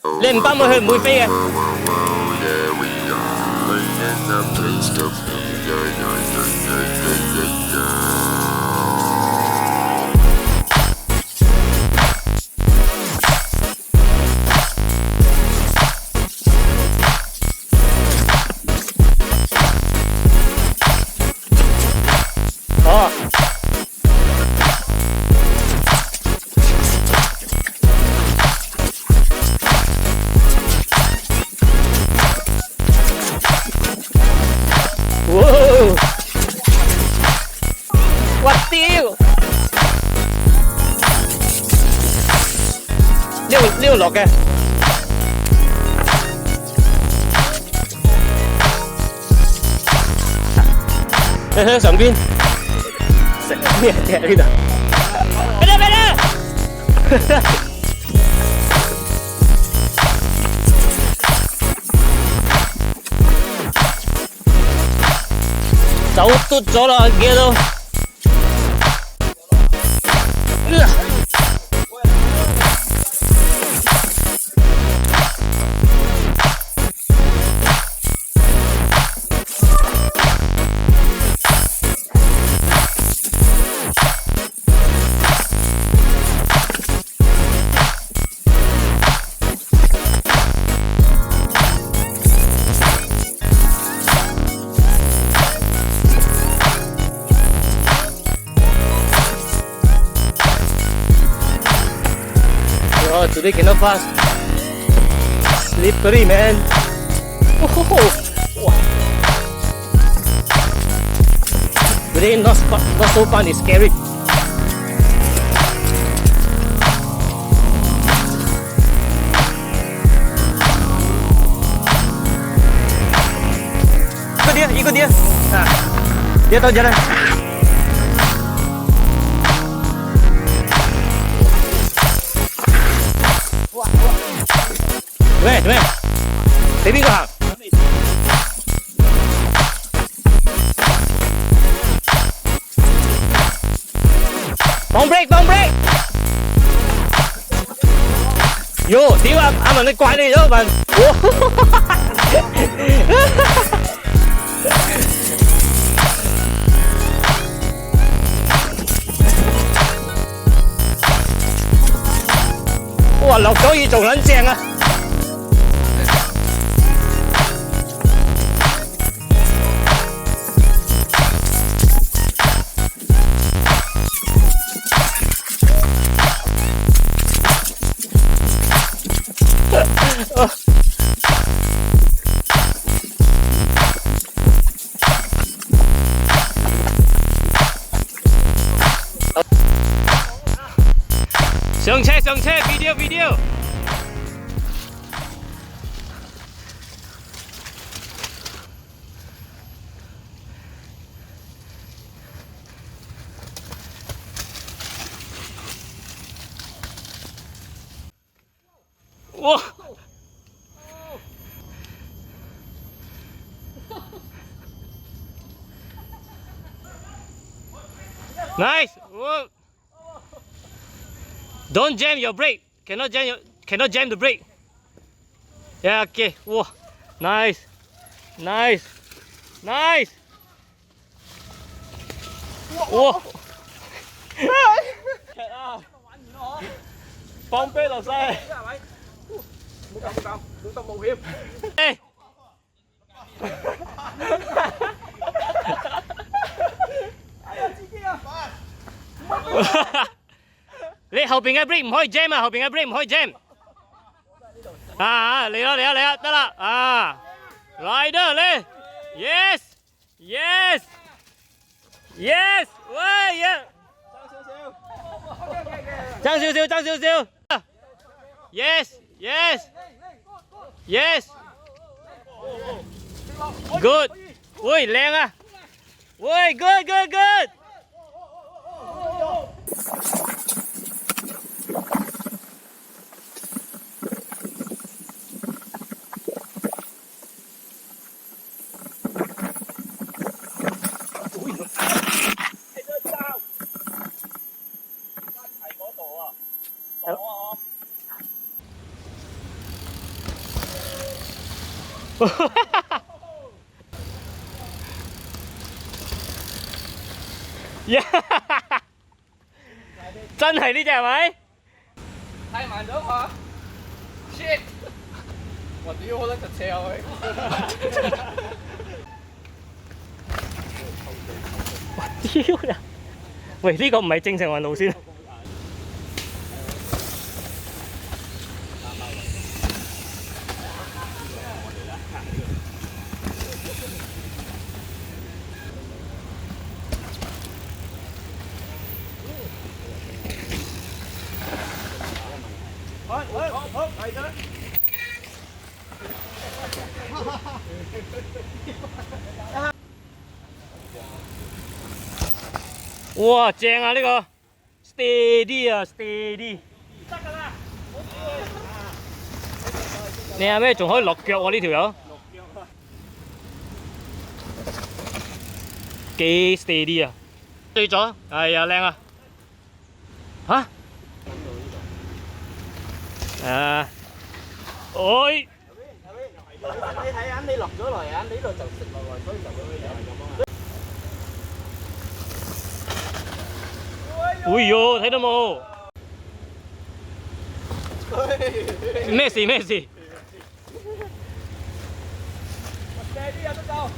你唔幫佢，佢唔會飛嘅。哦。我屌！呢度落嘅。你睇上邊，食咩嘢呢度？俾啦！走嘟咗啦，嘢都。Oh, today cannot fast. Slippery, man. Wow. Today not so fun. It's scary. Ikut dia. Nah, dia tahu jalan. Wait, baby go out. Bóng break. Yo,屌阿文你怪你咗文。哇，落咗雨仲撚正啊！上車 video。哇！Nice. Whoa. Don't jam your brake. Cannot jam the brake. Yeah, okay. Whoa. Nice. Whoa. 放啤落晒。冇咁，小心冒險。你後邊嘅 brake 唔可以 jam 啊！後邊嘅 brake 唔可以 jam。嚟啦，得啦啊 ！Rider 嚟 ，yes，喂呀！爭少少 ，yes，good， 喂靚啊，喂 good。真係呢只係咪？太慢咗嘛 ？shit！ 我屌，好得架車啊佢！屌呀！喂，呢個唔係正常運路線。好，係得。哇，正啊呢個 ，steady 啊 steady。得㗎啦，你係咩？仲可以落腳喎呢條友？落腳啊！幾 steady 啊！對咗，係啊靚啊！嚇？哎！你睇下，你落咗來啊，呢度就食落來，所以就會有咁啊。哎呦，睇到冇？咩事咩事？快啲啊，都走。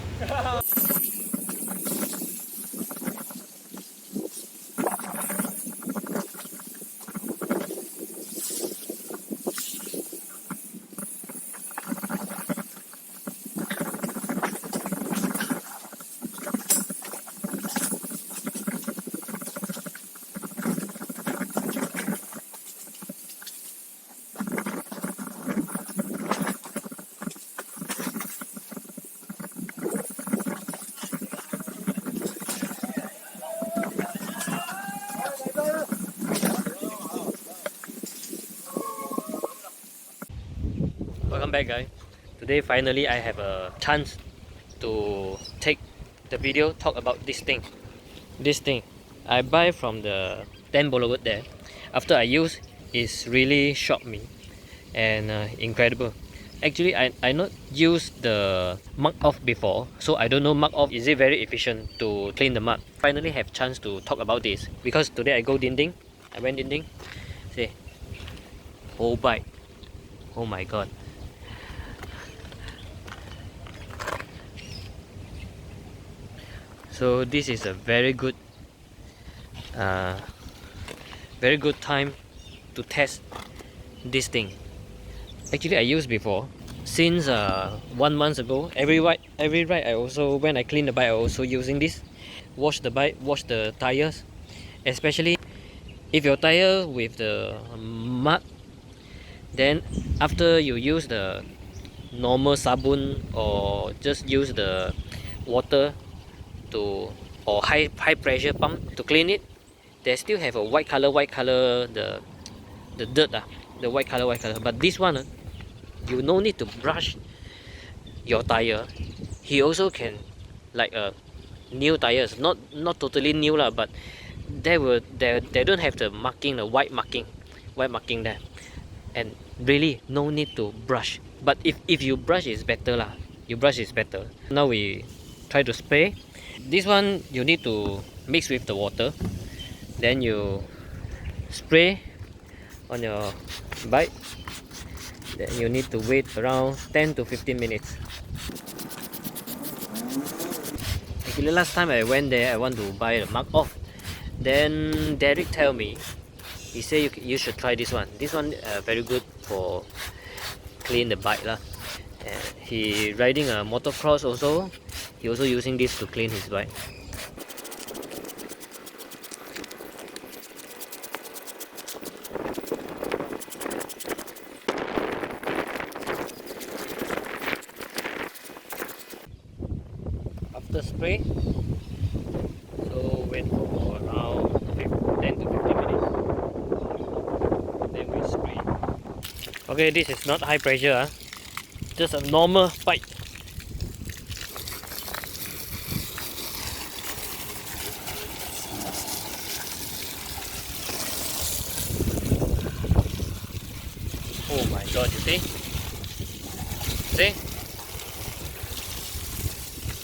Welcome back guys. Today finally I have a chance to take the video talk about this thing. This thing I buy from the 10 Boulevard there. After I use, it's really shocked me and incredible. Actually I not used the mug off before, so I don't know mug off is it very efficient to clean the mud. Finally have chance to talk about this because today I go Dinding. I went Dinding. See, whole bike. Oh my god. So this is a very good time to test this thing. Actually I used before since 1 month ago. Every ride I also, when I clean the bike, I also using this. Wash the bike, wash the tires, especially if your tire with the mud, then after you use the normal sabun or just use the water to or high pressure pump to clean it, they still have a white color the dirt the white color. But this one you no need to brush your tire. He also can, like new tires, not totally new lah, but they don't have the marking, the white marking there, and really no need to brush. But if you brush is better lah, Now we try to spray. This one you need to mix with the water, then you spray on your bike. Then you need to wait around 10 to 15 minutes. Actually last time I went there, I want to buy the mug off. Then Derek tell me, he say you should try this one. This one very good for clean the bike lah. He riding a motocross also. He also using this to clean his bike. After spray, so wait for around 10 to 15 minutes. Then we spray. Okay, this is not high pressure, just a normal pipe. Oh my god, you see? See?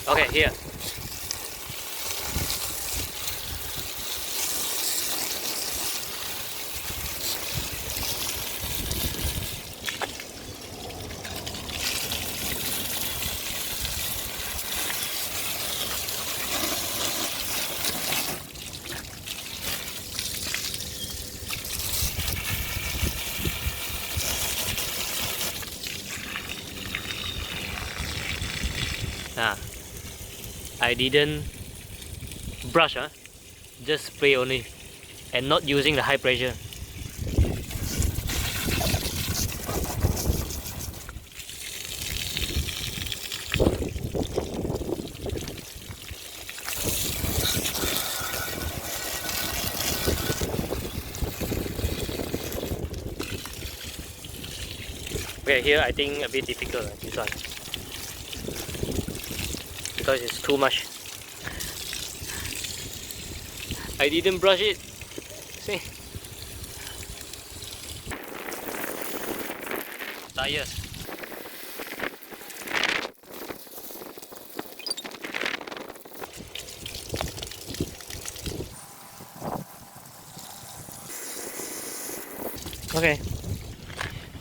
Okay, here. I didn't brush, just spray only, and not using the high pressure. Okay, here I think a bit difficult, this one, because it's too much. I didn't brush it. See? Tires. Okay.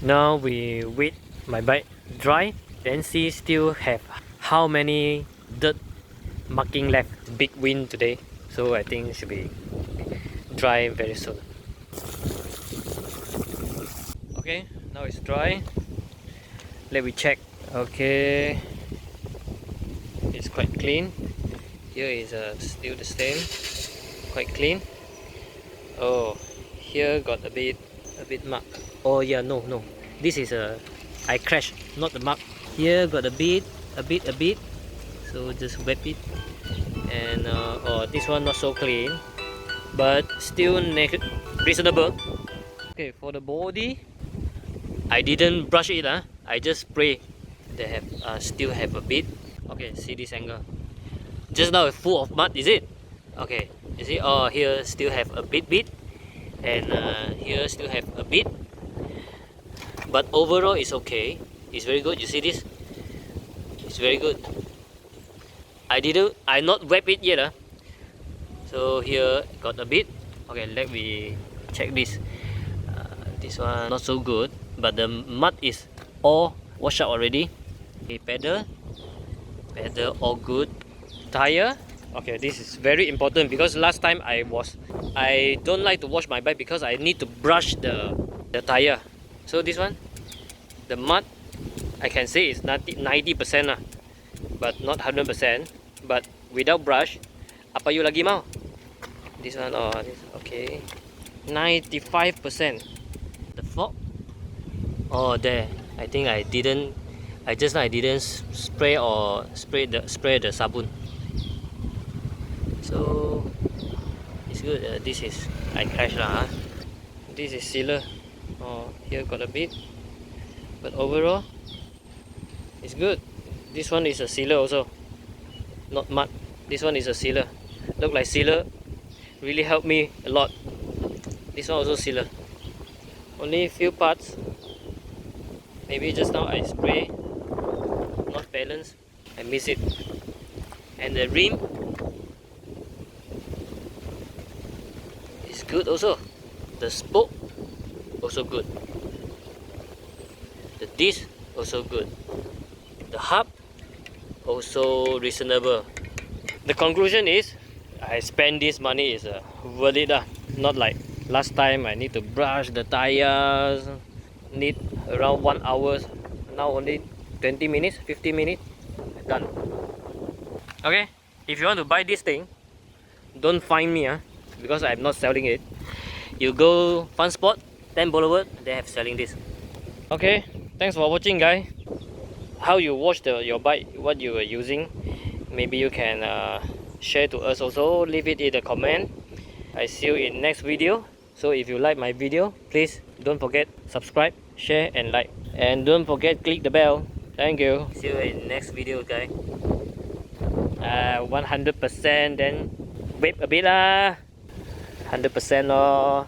Now we wait my bike dry, then see still have how many dirt marking left. Big wind today, so I think it should be dry very soon. Okay, now it's dry. Let me check. Okay, it's quite clean. Here is still the same, quite clean. Oh, here got a bit mark. Oh yeah, no, this is I crashed, not the mark. Here got a bit. So just wipe it. And oh, this one not so clean, but still reasonable. Okay, for the body, I didn't brush it. I just spray. They have still have a bit. Okay, see this angle. Just now it's full of mud, is it? Okay, you see? Oh, here still have a bit, and here still have a bit. But overall, it's okay. It's very good. You see this? It's very good. I not wet it yet. So here got a bit. Okay, let me check this. This one not so good, but the mud is all washed out already. Okay, pedal all good. Tire. Okay, this is very important because last time I don't like to wash my bike because I need to brush the tire. So this one, the mud, I can say it's 90%, but not 100%. But without brush, apa you lagi mau? This one, oh, this, okay, 95%. The fog, oh there. I think I didn't spray the sabun. So it's good. This is I crashed lah. This is sealer. Oh, here got a bit, but overall it's good. This one is a sealer also, not mud. This one is a sealer. Look like sealer really helped me a lot. This one also sealer. Only few parts. Maybe just now I spray not balanced. I miss it. And the rim is good also. The spoke also good. The disc also good. The hub also reasonable. The conclusion is I spend this money is worth it. Not like last time I need to brush the tires, need around 1 hour. Now only 20 minutes, 15 minutes, done. Okay, if you want to buy this thing, don't find me because I'm not selling it. You go Funzsport, 10 Boulevard, they have selling this. Okay, thanks for watching, guys. How you wash your bike, what you are using, maybe you can share to us also. Leave it in the comment. I see you in next video. So if you like my video, please don't forget subscribe, share and like, and don't forget click the bell. Thank you. See you in next video, guys. 100%, then whip a bit 100% lor.